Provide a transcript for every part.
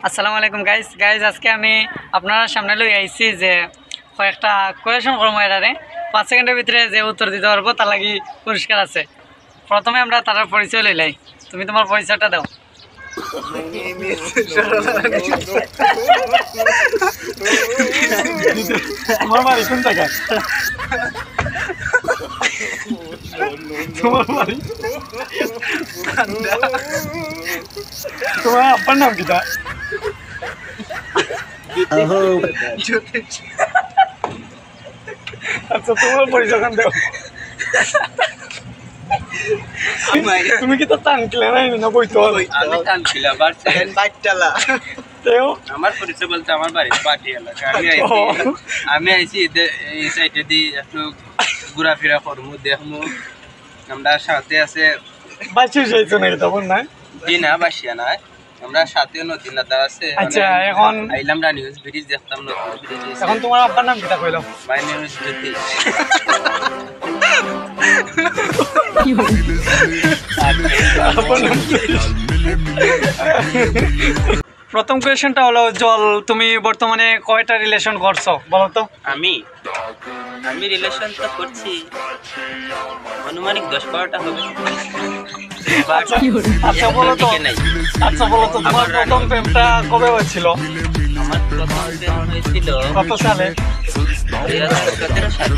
আসসালামু আলাইকুম গাইজ আজকে আমি আপনার সামনে লই আইছি যে কয়েকটা কোয়েশন করবো এটারে 5 সেকেন্ডের ভিতরে যে উত্তর দিতে পারবো তার লাগি পুরস্কার আছে। প্রথমে আমরা তার পরিচয় লইলাই, তুমি তোমার পরিচয়টা দাও। তোমার আব্বার নাম কি? আচ্ছা তোমার পরিচয় দাও। তুমি কি তো টানছিলে না বইতো? আমি টানছিলাম আমার পরিচয় বলতে আমার বাড়ি পাটি এলাকা। আমি আইছি এই সাইডে দিয়ে একটু ঘোরাফেরা করবো, দেখবো আমরা সাথে আছে। বাসি যাইছো নাকি তখন? না জি না, বাসিয়া নাই, আমরা সাথে নদী নাদা আছে। আচ্ছা এখন আইলাম রানিগঞ্জ ব্রিজ দেখতাম, নতুন ব্রিজ। এখন তোমার আব্বার নাম কিটা কইলাম? মাই নেম ইজ জ্যোতিষ। প্রথম কোয়েশনটা হলো জল, তুমি বর্তমানে কয়টা রিলেশন করছো বলো তো? আমি রিলেশন তো করছি, আনুমানিক 10-12টা হবে। আচ্ছা বলো তো, তোমার প্রথম প্রেমটা কবে হয়েছিল? আমার প্রথম প্রেম হয়েছিল কত সালে? 2017 সালে।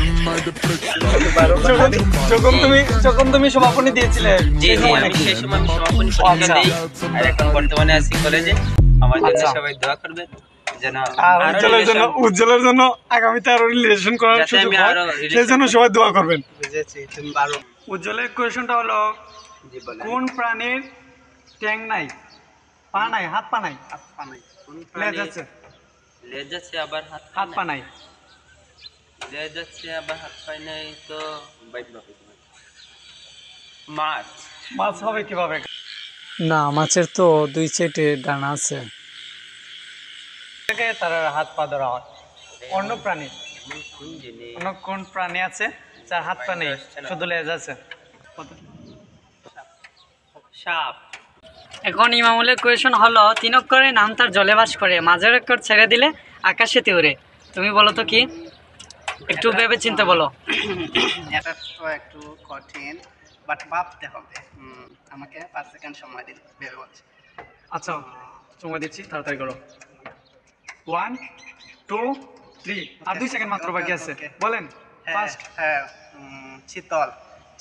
যখন তুমি সমাপনী দিয়েছিলে? জি জি, আমি সেই সময় সমাপনী পরীক্ষা দেই, আর এখন বর্তমানে আছি কলেজে। আমার জন্য সবাই দোয়া করবেন যেন উজ্জ্বলের জন্য আগামীতে আরো রিলেশন করার সুযোগ হয়, সেই জন্য সবাই দোয়া করবেন। বুঝেছি, তুমি পারো। উজ্জ্বলের কোয়েশনটা হলো কোন প্রাণীর ট্যাং নাই, পা নাই, হাত পা নাই? কোন লেজ প্রাণী আছে, লেজ আছে আবার হাত পা নাই? লেজ আছে আবার হাত পায় নাই, তো মাছ। মাছ হবে কিভাবে? না, মাছের তো 2 সাইডে ডানা আছে, তার হাত পা ধরা হয়। অন্য প্রাণী, অন্য কোন প্রাণী আছে যার হাত পা নেই, শুধু লেজ আছে? সাপ। এখন ইমামুলের কোয়েশন হলো 3 অক্ষরের নাম তার জলে বাস করে, মাঝের অক্ষর ছেড়ে দিলে আকাশেতে উড়ে। তুমি বলো তো কি? একটু ভেবে চিন্তে বলো। এটা তো একটু কঠিন, বাট ভাবতে হবে। আমাকে 5 সেকেন্ড সময় দিন, ভেবে বলছি। আচ্ছা সময় দিচ্ছি, তাড়াতাড়ি করো। 1 2 3, আর 2 সেকেন্ড মাত্র বাকি আছে, বলেন ফার্স্ট। হ্যাঁ, চিতল।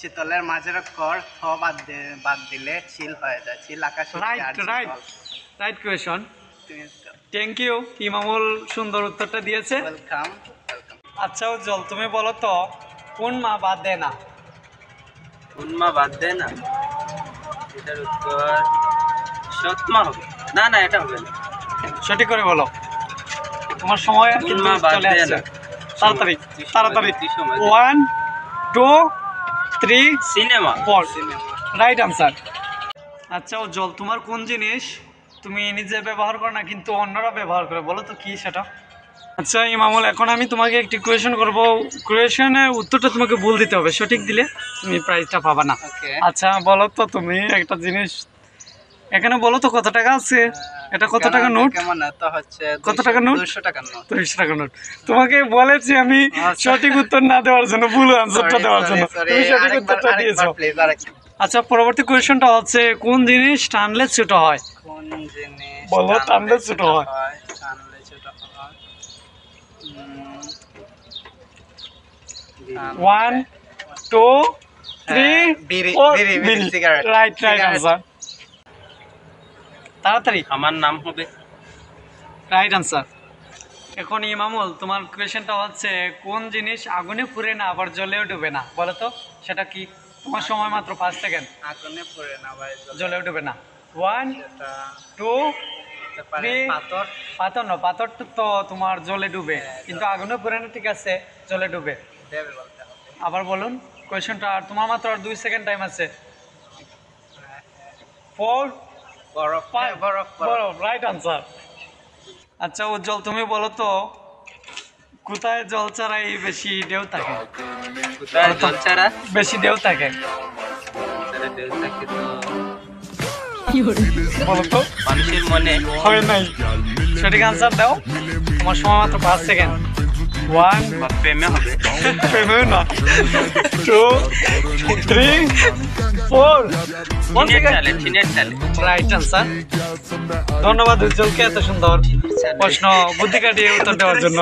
চিতলের মাঝের অক্ষর থ বাদ দিলে চিল হয়ে যায়। চিল আকাশে উড়ে, আর চিতল। Right question, thank you. Imamul সুন্দর উত্তরটা দিয়েছে, ওয়েলকাম। আচ্ছা উজ্জ্বল তুমি বলো তো কোন মা বাদ দেয় না? কোন মা বাদ দেয় না? এটার উত্তর সৎ মা হবে। না না, এটা হবে না। সঠিক করে বলো, তোমার সময় কোন মা বাদ চলে দেয় আসছে। না? তাড়াতাড়ি তুই সময় দে। 1 2 3 সিনেমা। 4, right answer. আচ্ছা উজ্জ্বল, তোমার কোন জিনিস তুমি নিজে ব্যবহার করো না কিন্তু অন্যরা ব্যবহার করে, বলো তো কি সেটা? আচ্ছা ইমামুল, এখন আমি তোমাকে একটি কোয়েশন করবো, কোয়েশনের উত্তরটা তোমাকে ভুল দিতে হবে, সঠিক দিলে তুমি প্রাইজটা পাবা না। আচ্ছা বলো তো তুমি একটা জিনিস, এখানে বলো তো কত টাকা আছে? এটা কত টাকা নোট? কেমন তো হচ্ছে কত টাকা নোট? 200 টাকার নোট। 200 টাকা নোট। তোমাকে বলেছি আমি সঠিক উত্তর না দেওয়ার জন্য, ভুল আনসারটা দেওয়ার জন্য, তুমি সঠিক উত্তরটা দিয়েছো। আচ্ছা পরবর্তী কোয়েশনটা হচ্ছে কোন জিনিস টানলে ছোট হয়? কোন জিনিস বলো টানলে ছোট হয়? টানলে ছোট হয়? 1 2 3 বিড়ি, 4, সিগারেট। Right answer. তাড়াতাড়ি, আমার নাম হবে। Right answer. এখন ইমামুল তোমার কোয়েশনটা হচ্ছে কোন জিনিস আগুনে পুড়ে না আবার জ্বলেও ডুবে না, বলো তো সেটা কি? তোমার সময় মাত্র 5 সেকেন্ড। আগুনে পড়ে না ভাই, জ্বলেও ডুবে না। 1 2 3। পাথর না, পাথর তো তোমার জলে ডুবে, কিন্তু আগুনে পুড়ে না, ঠিক আছে জলে ডুবে। ভেবে বলতে হবে। আবার বলুন কোয়েশনটা, আর তোমার মাত্র আর 2 সেকেন্ড টাইম আছে। 4 বরফ। 5, বরফ। Right answer. আচ্ছা উজ্জ্বল তুমি বলো তো কোথায় জল ছাড়াই বেশি ঢেউ থাকে? কোথায় জল ছাড়া বেশি ঢেউ থাকে? ঢেউ থাকে তো বলো তো। মানুষের মনে। হয় নাই। সঠিক আনসার দাও। তোমার সময় মাত্র 5 সেকেন্ড। 1 প্রেমে হবে। না 2 3 4 1 সেকেন্ড। চিনের চালে রাইট আনসার। ধন্যবাদ উজ্জ্বলকে এত সুন্দর প্রশ্ন বুদ্ধি কাটিয়ে উত্তর দেওয়ার জন্য।